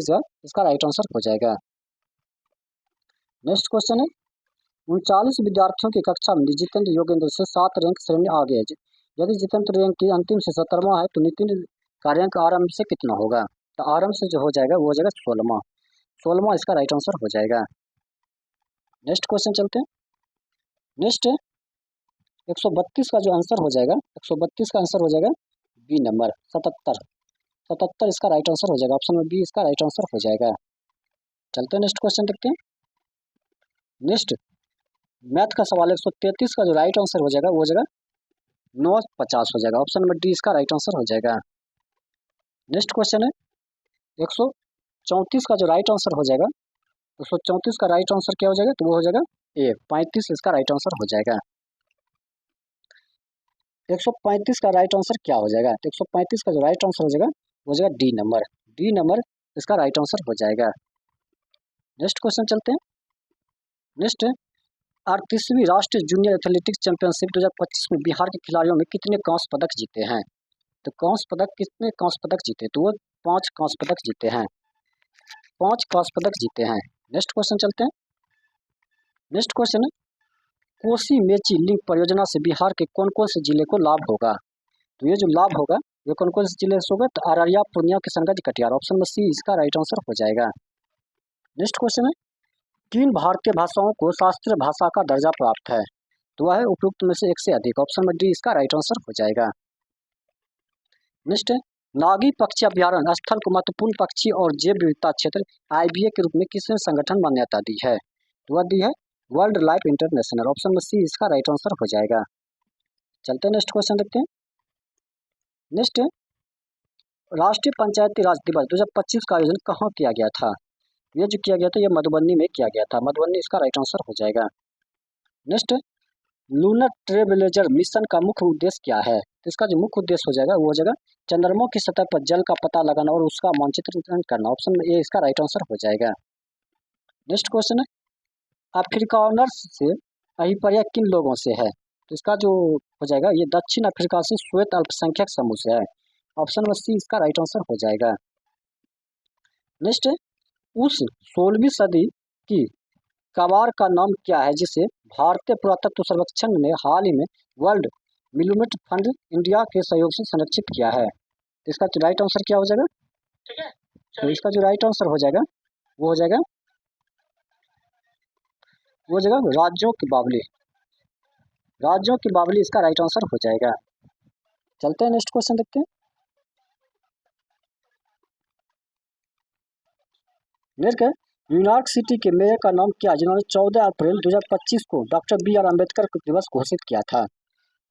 इसका राइट आंसर हो जाएगा। नेक्स्ट क्वेश्चन है, 39 विद्यार्थियों की कक्षा में जितेंद्र योगेंद्र से 7 रैंक श्रेणी आगे है। यदि जितेंद्र रैंक की अंतिम से 17वां है, तो नितिन का रैंक आरंभ से कितना होगा? तो आरंभ से जो हो जाएगा वो हो जाएगा 16वां, 16वां इसका राइट आंसर हो जाएगा। नेक्स्ट क्वेश्चन चलते हैं। नेक्स्ट 132 का जो आंसर हो जाएगा, 132 का आंसर हो जाएगा बी नंबर 77, 77 इसका राइट आंसर हो जाएगा। ऑप्शन नंबर बी इसका राइट आंसर हो जाएगा। चलते हैं नेक्स्ट क्वेश्चन देखते हैं। नेक्स्ट मैथ का सवाल 133 का जो राइट आंसर हो जाएगा वो हो जाएगा 950 हो जाएगा। ऑप्शन नंबर डी इसका राइट आंसर हो जाएगा। नेक्स्ट क्वेश्चन है, 134 का जो राइट आंसर हो जाएगा, 134 का राइट आंसर क्या हो जाएगा? तो वो हो जाएगा ए, 35 इसका राइट आंसर हो जाएगा। 135 का राइट आंसर क्या हो जाएगा? तो 135 का जो राइट आंसर हो जाएगा वो हो जाएगा डी नंबर, डी नंबर इसका राइट आंसर हो जाएगा। नेक्स्ट क्वेश्चन चलते हैं। नेक्स्ट 38वीं राष्ट्रीय जूनियर एथलेटिक्स चैंपियनशिप 2025 में बिहार के खिलाड़ियों में कितने कांस्य पदक जीते हैं? तो कांस्य पदक, कितने कांस्य पदक जीते? तो वो 5 कांस्य पदक जीते हैं, 5 कांस्य पदक जीते हैं। नेक्स्ट क्वेश्चन चलते हैं। नेक्स्ट क्वेश्चन है, कोसी मेची लिंक परियोजना से बिहार के कौन कौन से जिले को लाभ होगा? तो ये जो लाभ होगा ये कौन कौन से जिले से होगा? तो अररिया, पूर्णिया, किशनगंज, कटिहार। ऑप्शन में सी इसका राइट आंसर हो जाएगा। नेक्स्ट क्वेश्चन है, किन भारतीय भाषाओं को शास्त्रीय भाषा का दर्जा प्राप्त है? तो वह है उपयुक्त में से एक से अधिक। ऑप्शन में डी इसका राइट आंसर हो जाएगा। नेक्स्ट है, नागी पक्षी अभ्यारण्य स्थल को महत्वपूर्ण पक्षी और जैव विविधता क्षेत्र IBA के रूप में किसने संगठन मान्यता दी है? तो वह दी है वर्ल्ड लाइफ इंटरनेशनल। ऑप्शन में सी इसका राइट आंसर हो जाएगा। चलते हैं नेक्स्ट क्वेश्चन देखते हैं। नेक्स्ट राष्ट्रीय पंचायती राज दिवस 2025 का आयोजन कहाँ किया गया था? ये जो किया गया था ये मधुबनी में किया गया था, मधुबनी इसका राइट आंसर हो जाएगा। नेक्स्ट लूनर ट्रेवलेजर मिशन का मुख्य उद्देश्य क्या है? तो इसका जो मुख्य उद्देश्य हो जाएगा वो हो जाएगा चंद्रमा की सतह पर जल का पता लगाना और उसका मानचित्रण करना। ऑप्शन में ए इसका राइट आंसर हो जाएगा। नेक्स्ट क्वेश्चन है, अफ्रीकानर्स से अभिप्राय किन लोगों से है? तो इसका जो हो जाएगा ये दक्षिण अफ्रीका से श्वेत अल्पसंख्यक समूह से है। ऑप्शन में सी इसका राइट आंसर हो जाएगा। नेक्स्ट उस 16वीं सदी की कबार का नाम क्या है जिसे भारतीय पुरातत्व सर्वेक्षण ने हाल ही में वर्ल्ड मिलुमेट फंड इंडिया के सहयोग से संरक्षित किया है। तो इसका जो राइट आंसर क्या हो जाएगा? ठीक है, तो इसका जो राइट आंसर हो जाएगा वो हो जाएगा राज्यों की बावली। राज्यों की बावली इसका राइट आंसर हो जाएगा। चलते हैं नेक्स्ट क्वेश्चन देखते हैं। नेक्स्ट है, न्यूयॉर्क सिटी के मेयर का नाम क्या, जिन्होंने 14 अप्रैल 2025 को डॉक्टर बी आर अम्बेडकर दिवस घोषित किया था?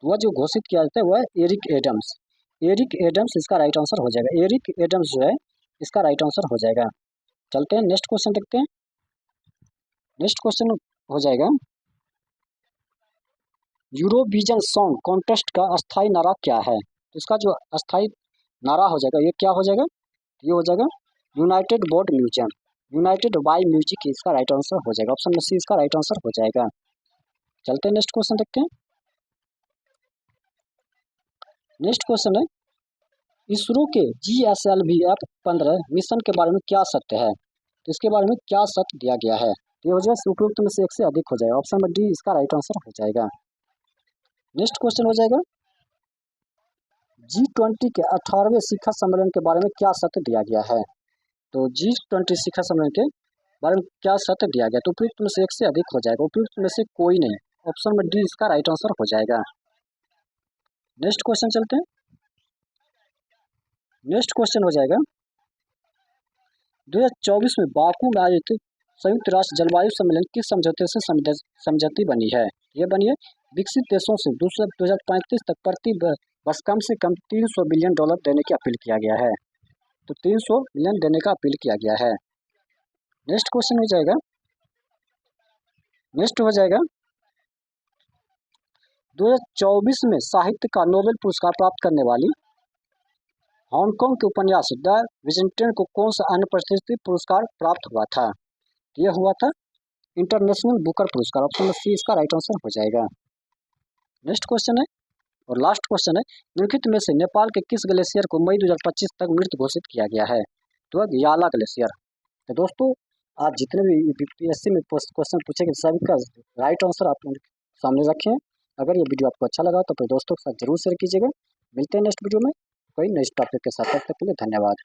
वह जो घोषित किया जाता है वह एरिक एडम्स। एरिक एडम्स इसका राइट आंसर हो जाएगा। एरिक एडम्स जो है इसका राइट आंसर हो जाएगा। चलते हैं नेक्स्ट क्वेश्चन देखते हैं। नेक्स्ट क्वेश्चन हो जाएगा, यूरोविजन सॉन्ग कॉन्टेस्ट का अस्थाई नारा क्या है? तो इसका जो अस्थाई नारा हो जाएगा ये क्या हो जाएगा? ये हो जाएगा United board museum, United by music इसका राइट आंसर हो जाएगा। ऑप्शन में सी इसका राइट आंसर हो जाएगा। चलते हैं नेक्स्ट क्वेश्चन देखते हैं। नेक्स्ट क्वेश्चन है, इसरो के GSLV-F-15 मिशन के बारे में क्या सत्य है? तो इसके बारे में क्या सत्य दिया गया है? ये हो जाएगा उपयुक्त में से एक से अधिक हो जाएगा। ऑप्शन में डी इसका राइट आंसर हो जाएगा। नेक्स्ट क्वेश्चन हो जाएगा, G20 के 18वें शिखर सम्मेलन के बारे में क्या सत्य दिया गया है? तो G20 शिखर सम्मेलन के बारे में क्या सत्य दिया गया? तो उपयुक्त में से एक से अधिक हो जाएगा। उपयुक्त में से कोई नहीं। ऑप्शन में डी इसका राइट आंसर हो जाएगा। नेक्स्ट क्वेश्चन चलते हैं। नेक्स्ट क्वेश्चन हो जाएगा, 2024 में बाकू में आयोजित संयुक्त राष्ट्र जलवायु सम्मेलन किस समझौते से समझौती बनी है? यह बनी है विकसित देशों से 2035 तक प्रति वर्ष कम से कम $300 बिलियन देने की अपील किया गया है। तो 300 बिलियन देने का अपील किया गया है। नेक्स्ट क्वेश्चन हो जाएगा, नेक्स्ट हो जाएगा 2024 में साहित्य का नोबेल पुरस्कार प्राप्त करने वाली हांगकांग के उपन्यास द विजेंटियन को कौन सा अन्य प्रतिष्ठित पुरस्कार प्राप्त हुआ था? यह हुआ था इंटरनेशनल बुकर पुरस्कार। ऑप्शन में सी इसका राइट आंसर हो जाएगा। नेक्स्ट क्वेश्चन है और लास्ट क्वेश्चन है, निम्नलिखित में से नेपाल के किस ग्लेशियर को मई 2025 तक मृत घोषित किया गया है? तो याला ग्लेशियर। तो दोस्तों आज जितने भी यूपीएससी में क्वेश्चन पूछे गए सभी का राइट आंसर आप सामने रखें। अगर ये वीडियो आपको अच्छा लगा तो अपने दोस्तों के साथ जरूर शेयर कीजिएगा। मिलते हैं नेक्स्ट वीडियो में कोई नेक्स्ट टॉपिक के साथ। तब तक के लिए धन्यवाद।